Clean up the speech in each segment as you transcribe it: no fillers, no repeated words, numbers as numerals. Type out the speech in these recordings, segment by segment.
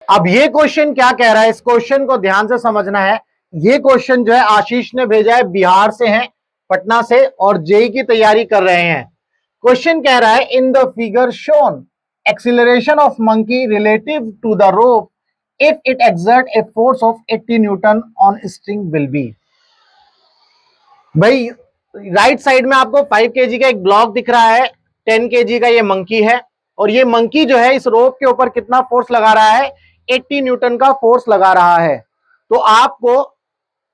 अब ये क्वेश्चन क्या कह रहा है, इस क्वेश्चन को ध्यान से समझना है। ये क्वेश्चन जो है आशीष ने भेजा है, बिहार से है, पटना से, और जेई की तैयारी कर रहे हैं। क्वेश्चन कह रहा है in the figure shown acceleration of monkey relative to the rope if it exert a force of 80 newton on string will be. भाई राइट साइड में आपको 5 केजी का एक ब्लॉक दिख रहा है, 10 केजी का ये मंकी है, और ये मंकी जो है इस रोप के ऊपर कितना फोर्स लगा रहा है, 80 न्यूटन का फोर्स लगा रहा है। तो आपको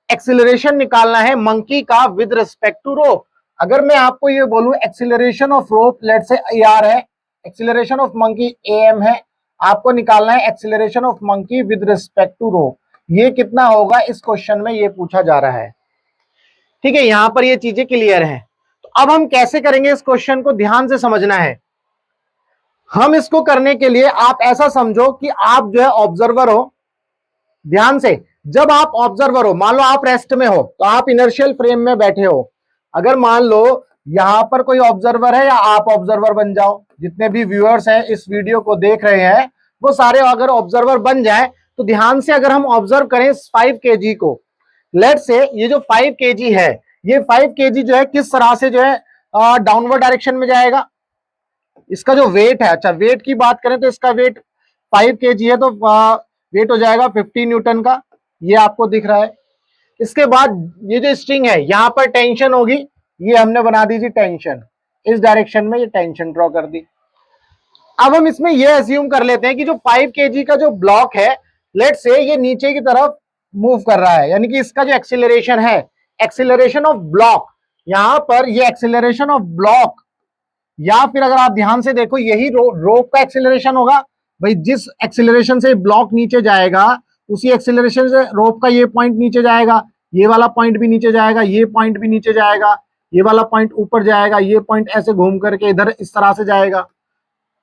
एक्सीलरेशन निकालना है मंकी का विद रिस्पेक्ट टू रोप। अगर मैं आपको ये बोलूं acceleration of rope let say AR है, एक्सीलरेशन ऑफ मंकी AM है, आपको निकालना है acceleration of monkey with respect to rope. ये कितना होगा इस क्वेश्चन में ये पूछा जा रहा है। ठीक है, यहां पर ये चीजें क्लियर हैं। तो अब हम कैसे करेंगे इस क्वेश्चन को, ध्यान से समझना है। हम इसको करने के लिए आप ऐसा समझो कि आप जो है ऑब्जर्वर हो। ध्यान से, जब आप ऑब्जर्वर हो, मान लो आप रेस्ट में हो, तो आप इनर्शियल फ्रेम में बैठे हो। अगर मान लो यहां पर कोई ऑब्जर्वर है, या आप ऑब्जर्वर बन जाओ, जितने भी व्यूअर्स हैं इस वीडियो को देख रहे हैं वो सारे अगर ऑब्जर्वर बन जाए, तो ध्यान से अगर हम ऑब्जर्व करें 5 केजी को, लेट से ये जो 5 केजी है, ये 5 केजी जो है किस तरह से जो है डाउनवर्ड डायरेक्शन में जाएगा। इसका जो वेट है, अच्छा वेट की बात करें तो इसका वेट 5 केजी है, तो वेट हो जाएगा 50 न्यूटन का, ये आपको दिख रहा है। इसके बाद ये जो स्ट्रिंग है यहां पर टेंशन होगी, ये हमने बना दी थी टेंशन, इस डायरेक्शन में ये टेंशन ड्रॉ कर दी। अब हम इसमें ये अज्यूम कर लेते हैं कि जो 5 केजी का जो ब्लॉक है, लेट से ये नीचे की तरफ मूव कर रहा है, यानी कि इसका जो एक्सीलरेशन है, एक्सीलरेशन ऑफ ब्लॉक, यहां पर ये एक्सीलरेशन ऑफ ब्लॉक, या फिर अगर आप ध्यान से देखो यही रोप का एक्सीलरेशन होगा। भाई जिस एक्सीलरेशन से ब्लॉक नीचे जाएगा, उसी एक्सीलरेशन से रोप का ये पॉइंट नीचे जाएगा, ये वाला पॉइंट भी नीचे जाएगा, ये पॉइंट भी नीचे जाएगा, ये वाला पॉइंट ऊपर जाएगा, ये पॉइंट ऐसे घूम करके इधर इस तरह से जाएगा।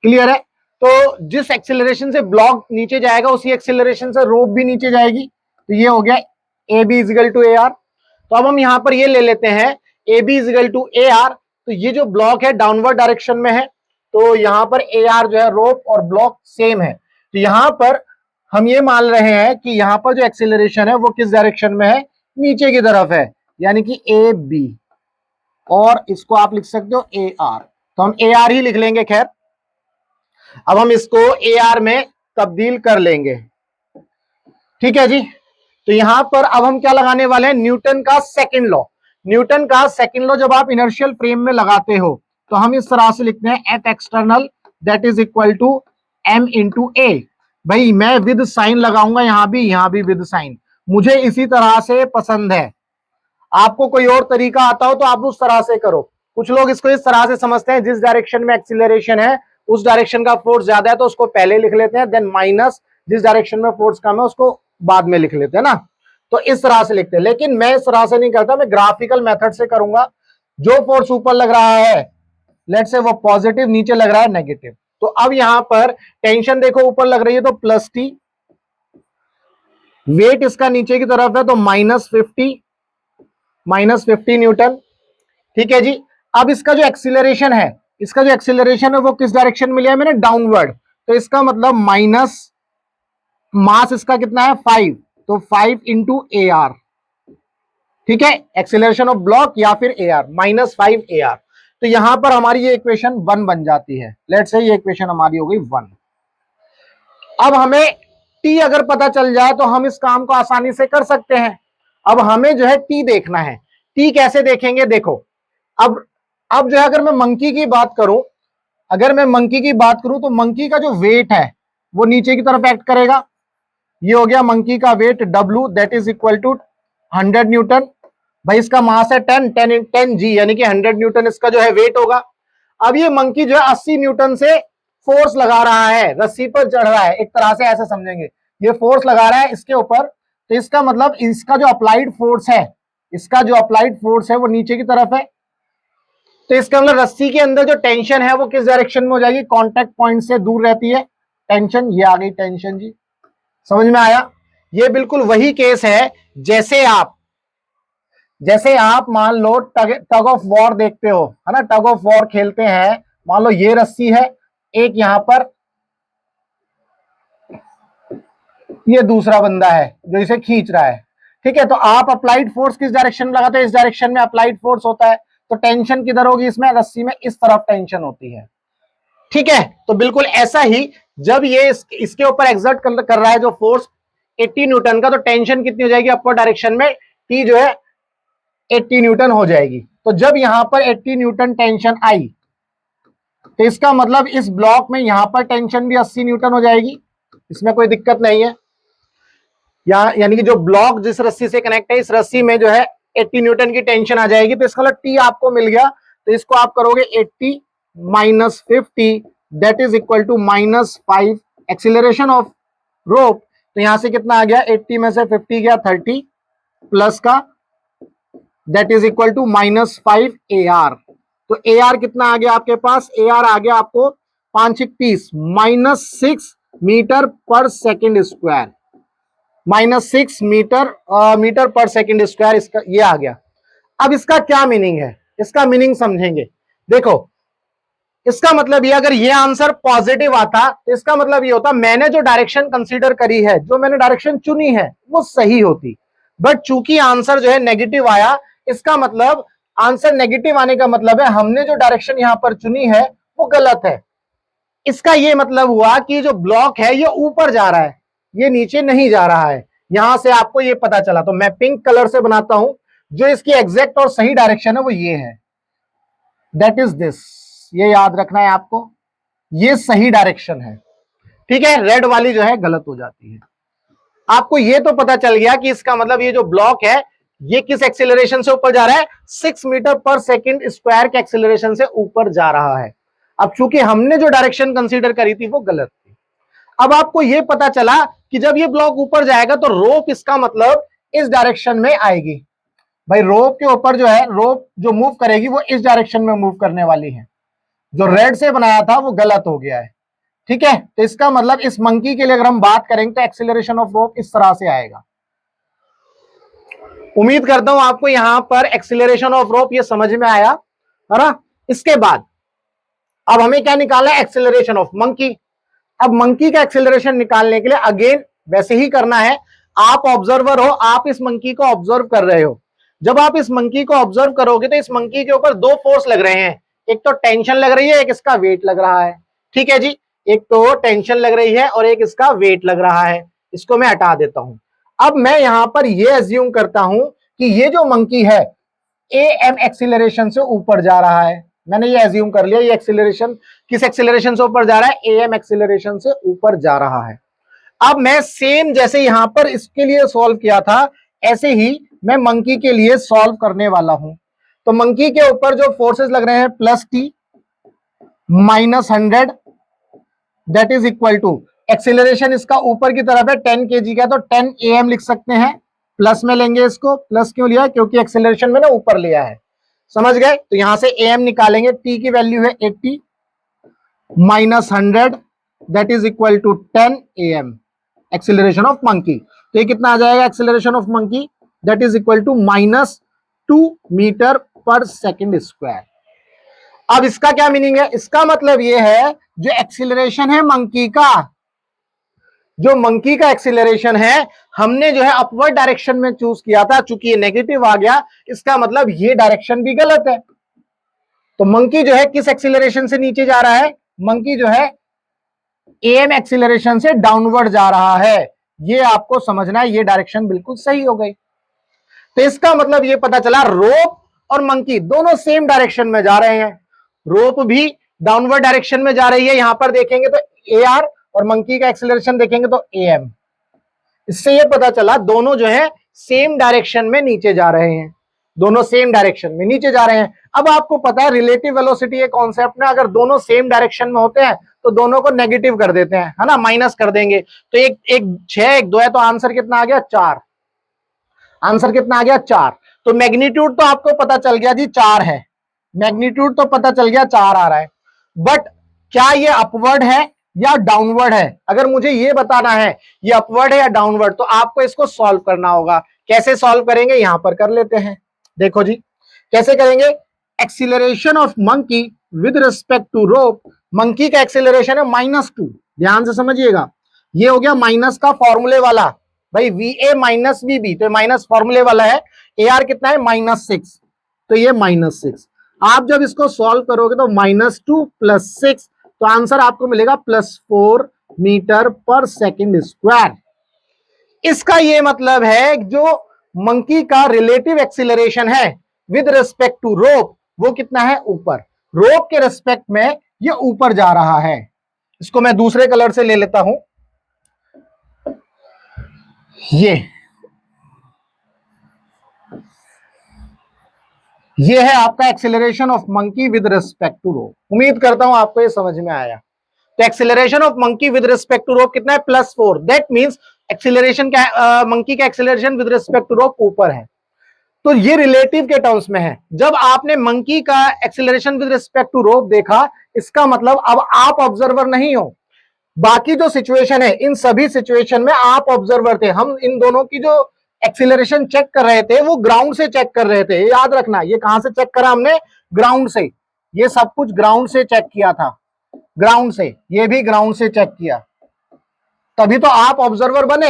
क्लियर है? तो जिस एक्सीलरेशन से ब्लॉक नीचे जाएगा, उसी एक्सीलरेशन से रोप भी नीचे जाएगी। तो ये हो गया AB इजिकल टू AR। तो अब हम यहां पर ये ले लेते हैं AB इजिकल टू AR। तो ये जो ब्लॉक है डाउनवर्ड डायरेक्शन में है, तो यहां पर AR जो है, रोप और ब्लॉक सेम है, तो यहां पर हम ये मान रहे हैं कि यहां पर जो एक्सीलरेशन है वो किस डायरेक्शन में है, नीचे की तरफ है, यानी कि AB, और इसको आप लिख सकते हो AR। तो हम AR ही लिख लेंगे। खैर अब हम इसको AR में तब्दील कर लेंगे। ठीक है जी। तो यहां पर अब हम क्या लगाने वाले हैं, न्यूटन का सेकंड लॉ। न्यूटन का सेकंड लॉ जब आप इनर्शियल फ्रेम में लगाते हो, तो हम इस तरह से लिखते हैं F external that is equal to M into A। भाई मैं विद साइन लगाऊंगा, यहां भी विद साइन, मुझे इसी तरह से पसंद है। आपको कोई और तरीका आता हो तो आप उस तरह से करो। कुछ लोग इसको इस तरह से समझते हैं, जिस डायरेक्शन में एक्सीलरेशन है उस डायरेक्शन का फोर्स ज्यादा है तो उसको पहले लिख लेते हैं, देन माइनस जिस डायरेक्शन में फोर्स कम है उसको बाद में लिख लेते हैं ना। तो इस तरह से लिखते हैं, लेकिन मैं इस तरह से नहीं करता, मैं ग्राफिकल मेथड से करूंगा। जो फोर्स ऊपर लग रहा है, लेट से वो पॉजिटिव, नीचे लग रहा है नेगेटिव। तो अब यहां पर टेंशन देखो ऊपर लग रही है तो प्लस T, वेट इसका नीचे की तरफ है तो -50 न्यूटन। ठीक है जी। अब इसका जो एक्सीलरेशन है, वो किस डायरेक्शन में लिया है मैंने, डाउनवर्ड। तो इसका मतलब माइनस मास इसका कितना है 5, तो 5 इंटू AR। ठीक है, एक्सीलरेशन ऑफ ब्लॉक या फिर AR, -5 AR। तो यहां पर हमारी ये इक्वेशन 1 बन जाती है। लेट्स से ये इक्वेशन हमारी हो गई 1। अब हमें T अगर पता चल जाए तो हम इस काम को आसानी से कर सकते हैं। अब हमें जो है T देखना है। T कैसे देखेंगे, देखो अब जो है अगर मैं मंकी की बात करूं, तो मंकी का जो वेट है वो नीचे की तरफ एक्ट करेगा। ये हो गया मंकी का weight W that is equal to 100 newton. भाई इसका मास है 10 G, यानी कि 100 न्यूटन इसका जो है वेट होगा। अब ये मंकी जो है 80 न्यूटन से फोर्स लगा रहा है, रस्सी पर चढ़ रहा है, एक तरह से ऐसे समझेंगे, ये फोर्स लगा रहा है इसके ऊपर। तो इसका मतलब इसका जो अप्लाइड फोर्स है वो नीचे की तरफ है। तो इसका मतलब रस्सी के अंदर जो टेंशन है वो किस डायरेक्शन में हो जाएगी, कांटेक्ट पॉइंट से दूर रहती है टेंशन। ये आ गई टेंशन जी, समझ में आया। ये बिल्कुल वही केस है जैसे आप मान लो टग ऑफ वॉर देखते हो, है ना, टग ऑफ वॉर खेलते हैं। मान लो ये रस्सी है, एक यहां पर ये दूसरा बंदा है जो इसे खींच रहा है, ठीक है। तो आप अप्लाइड फोर्स किस डायरेक्शन में लगाते हो, इस डायरेक्शन में अप्लाइड फोर्स होता है, तो टेंशन किधर होगी इसमें, रस्सी में इस तरफ टेंशन होती है, ठीक है। तो बिल्कुल ऐसा ही जब ये इसके ऊपर एग्जर्ट कर रहा है जो फोर्स 80 न्यूटन का, तो टेंशन कितनी हो जाएगी अपर डायरेक्शन में, टी जो है 80 न्यूटन हो जाएगी। तो जब यहां पर 80 न्यूटन टेंशन आई, तो इसका मतलब इस ब्लॉक में यहां पर टेंशन भी 80 न्यूटन हो जाएगी, इसमें कोई दिक्कत नहीं है। यानी कि जो ब्लॉक जिस रस्सी से कनेक्ट है, इस रस्सी में जो है 80 न्यूटन की टेंशन आ जाएगी। तो इसका मतलब टी आपको मिल गया, तो इसको आप करोगे 80 minus 50 that is equal to -5 acceleration of rope. तो यहां से कितना आ गया, 80 में से 50 गया 30 प्लस का that is equal to -5 AR। तो AR कितना आ गया आपके पास, AR आ गया आपको 5-30 -6 मीटर पर सेकेंड स्क्वायर, -6 मीटर पर सेकेंड स्क्वायर, इसका ये आ गया। अब इसका क्या मीनिंग है, इसका मीनिंग समझेंगे। देखो इसका मतलब ये, अगर ये आंसर पॉजिटिव आता तो इसका मतलब ये होता मैंने जो डायरेक्शन कंसीडर करी है, जो मैंने डायरेक्शन चुनी है वो सही होती। बट चूंकि आंसर जो है नेगेटिव आया, इसका मतलब आंसर नेगेटिव आने का मतलब है हमने जो डायरेक्शन यहां पर चुनी है वो गलत है। इसका ये मतलब हुआ कि जो ब्लॉक है ये ऊपर जा रहा है, ये नीचे नहीं जा रहा है। यहां से आपको ये पता चला। तो मैं पिंक कलर से बनाता हूं, जो इसकी एग्जैक्ट और सही डायरेक्शन है वो ये है, दैट इज दिस। ये याद रखना है आपको, ये सही डायरेक्शन है, ठीक है। रेड वाली जो है गलत हो जाती है। आपको ये तो पता चल गया कि इसका मतलब ये जो ब्लॉक है ये किस एक्सीलरेशन से ऊपर जा रहा है, 6 मीटर पर सेकेंड स्क्वायर के एक्सीलरेशन से ऊपर जा रहा है। अब चूंकि हमने जो डायरेक्शन कंसीडर करी थी वो गलत थी। अब आपको यह पता चला कि जब ये ब्लॉक ऊपर जाएगा तो रोप इसका मतलब इस डायरेक्शन में आएगी। भाई रोप के ऊपर जो है, रोप जो मूव करेगी वो इस डायरेक्शन में मूव करने वाली है। जो रेड से बनाया था वो गलत हो गया है, ठीक है। तो इसका मतलब इस मंकी के लिए अगर हम बात करेंगे तो एक्सीलरेशन ऑफ रोप इस तरह से आएगा। उम्मीद करता हूं आपको यहां पर एक्सीलरेशन ऑफ रोप ये समझ में आया, है ना। इसके बाद अब हमें क्या निकालना है, एक्सीलरेशन ऑफ मंकी। अब मंकी का एक्सीलरेशन निकालने के लिए अगेन वैसे ही करना है। आप ऑब्जर्वर हो, आप इस मंकी को ऑब्जर्व कर रहे हो। जब आप इस मंकी को ऑब्जर्व करोगे तो इस मंकी के ऊपर दो फोर्स लग रहे हैं, एक तो टेंशन लग रही है, एक इसका वेट लग रहा है, ठीक है जी। एक तो टेंशन लग रही है और एक इसका वेट लग रहा है। इसको मैं हटा देता हूं। अब मैं यहां पर यह एज्यूम करता हूं कि ये जो मंकी है am एक्सीलरेशन से ऊपर जा रहा है। मैंने ये एज्यूम कर लिया, ये एक्सीलरेशन किस एक्सीलरेशन से ऊपर जा रहा है, am एक्सीलरेशन से ऊपर जा रहा है। अब मैं सेम जैसे यहां पर इसके लिए सॉल्व किया था, ऐसे ही मैं मंकी के लिए सॉल्व करने वाला हूं। तो मंकी के ऊपर जो फोर्सेस लग रहे हैं +t -100 that is equal to, acceleration इसका ऊपर की तरफ है 10 kg का, तो 10 am लिख सकते हैं। प्लस में लेंगे इसको, प्लस क्यों लिया, क्योंकि एक्सीलरेशन मैंने ऊपर लिया है, समझ गए। तो यहां से am निकालेंगे, t की वैल्यू है 80 -100 that is equal to 10 am acceleration of monkey. तो ये कितना आ जाएगा, acceleration of monkey that is equal to -2 metre पर सेकेंड स्क्वायर। अब इसका क्या मीनिंग है, इसका मतलब ये है जो एक्सीलरेशन है मंकी का, जो मंकी का एक्सीलरेशन है हमने जो है अपवर्ड डायरेक्शन में चूज किया था, चूंकि ये नेगेटिव आ गया, इसका मतलब ये डायरेक्शन भी गलत है। तो मंकी जो है किस एक्सीलरेशन से नीचे जा रहा है, मंकी जो है am एक्सीलरेशन से डाउनवर्ड जा रहा है। ये आपको समझना है, ये डायरेक्शन बिल्कुल सही हो गई। तो इसका मतलब ये पता चला रोप और मंकी दोनों सेम डायरेक्शन में जा रहे हैं। रोप भी डाउनवर्ड डायरेक्शन में जा रही है, यहां पर देखेंगे तो AR, और मंकी का एक्सीलरेशन देखेंगे तो AM। इससे ये पता चला दोनों जो है सेम डायरेक्शन में नीचे जा रहे हैं, दोनों सेम डायरेक्शन में नीचे जा रहे हैं। अब आपको पता है रिलेटिव वेलोसिटी ये कॉन्सेप्ट में, अगर दोनों सेम डायरेक्शन में होते हैं तो दोनों को नेगेटिव कर देते हैं, है ना, माइनस कर देंगे। तो एक 6 एक 2 है, तो आंसर कितना आ गया 4। आंसर कितना आ गया 4। तो मैग्नीट्यूड तो आपको पता चल गया जी 4 है, मैग्नीट्यूड तो पता चल गया 4 आ रहा है। बट क्या ये अपवर्ड है या डाउनवर्ड है, अगर मुझे ये बताना है ये अपवर्ड है या डाउनवर्ड, तो आपको इसको सॉल्व करना होगा। कैसे सॉल्व करेंगे, यहां पर कर लेते हैं। देखो जी कैसे करेंगे, acceleration of monkey with respect to rope. Monkey का एक्सीलरेशन है -2, ध्यान से समझिएगा, ये हो गया माइनस का फॉर्मूले वाला, भाई VA माइनस VB, तो माइनस फॉर्मूले वाला है। AR कितना है -6, तो ये -6। आप जब इसको सॉल्व करोगे तो -2 + 6, तो आंसर आपको मिलेगा +4 मीटर पर सेकेंड स्क्वायर। इसका ये मतलब है जो मंकी का रिलेटिव एक्सीलरेशन है विद रिस्पेक्ट टू रोप, वो कितना है, ऊपर। रोप के रिस्पेक्ट में ये ऊपर जा रहा है। इसको मैं दूसरे कलर से ले लेता हूं। ये है आपका acceleration of monkey with respect to rope. उम्मीद करता हूं आपको ये समझ में आया। तो acceleration of monkey with respect to rope कितना है, +4। दैट मींस एक्सीलरेशन क्या, मंकी का acceleration with respect to rope ऊपर है। तो ये रिलेटिव के टर्म्स में है। जब आपने मंकी का acceleration with respect to rope देखा, इसका मतलब अब आप ऑब्जर्वर नहीं हो। बाकी जो सिचुएशन है, इन सभी सिचुएशन में आप ऑब्जर्वर थे। हम इन दोनों की जो एक्सीलरेशन चेक कर रहे थे वो ग्राउंड से चेक कर रहे थे। याद रखना, ये कहां से चेक करा हमने, ग्राउंड से। ये सब कुछ ग्राउंड से चेक किया था, ग्राउंड से, ये भी ग्राउंड से चेक किया, तभी तो आप ऑब्जर्वर बने,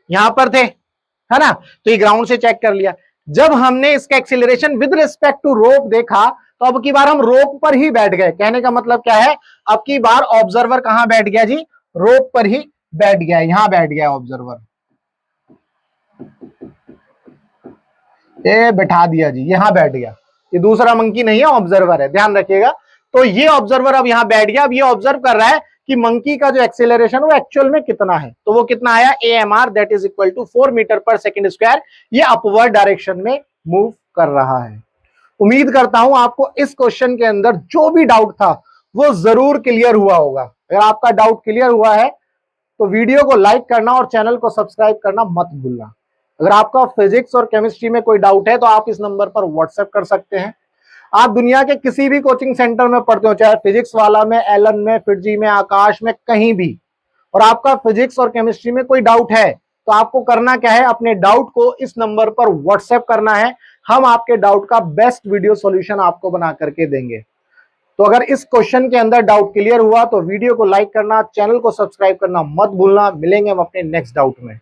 यहां पर थे, है ना। तो ये ग्राउंड से चेक कर लिया। जब हमने इसका acceleration with respect to rope देखा, तो अब की बार हम रोप पर ही बैठ गए। कहने का मतलब क्या है, अब की बार ऑब्जर्वर कहां बैठ गया जी, रोप पर ही बैठ गया, यहां बैठ गया ऑब्जर्वर। ये बैठा दिया जी, यहां बैठ गया। ये दूसरा मंकी नहीं है, ऑब्जर्वर है, ध्यान रखिएगा। तो ये ऑब्जर्वर अब यहां बैठ गया। अब ये ऑब्जर्व कर रहा है कि मंकी का जो एक्सेलरेशन वो एक्चुअल में कितना है। तो वो कितना आया, AMR that is equal to 4 metre पर सेकेंड स्क्वायर। ये अपवर्ड डायरेक्शन में मूव कर रहा है। उम्मीद करता हूं आपको इस क्वेश्चन के अंदर जो भी डाउट था वो जरूर क्लियर हुआ होगा। अगर आपका डाउट क्लियर हुआ है तो वीडियो को लाइक करना और चैनल को सब्सक्राइब करना मत भूलना। अगर आपका फिजिक्स और केमिस्ट्री में कोई डाउट है तो आप इस नंबर पर व्हाट्सएप कर सकते हैं। आप दुनिया के किसी भी कोचिंग सेंटर में पढ़ते हो, चाहे फिजिक्स वाला में, एलन में, फिटजी में, आकाश में, कहीं भी, और आपका फिजिक्स और केमिस्ट्री में कोई डाउट है तो आपको करना क्या है, अपने डाउट को इस नंबर पर व्हाट्सएप करना है। हम आपके डाउट का बेस्ट वीडियो सॉल्यूशन आपको बना करके देंगे। तो अगर इस क्वेश्चन के अंदर डाउट क्लियर हुआ तो वीडियो को लाइक करना, चैनल को सब्सक्राइब करना मत भूलना। मिलेंगे हम अपने नेक्स्ट डाउट में।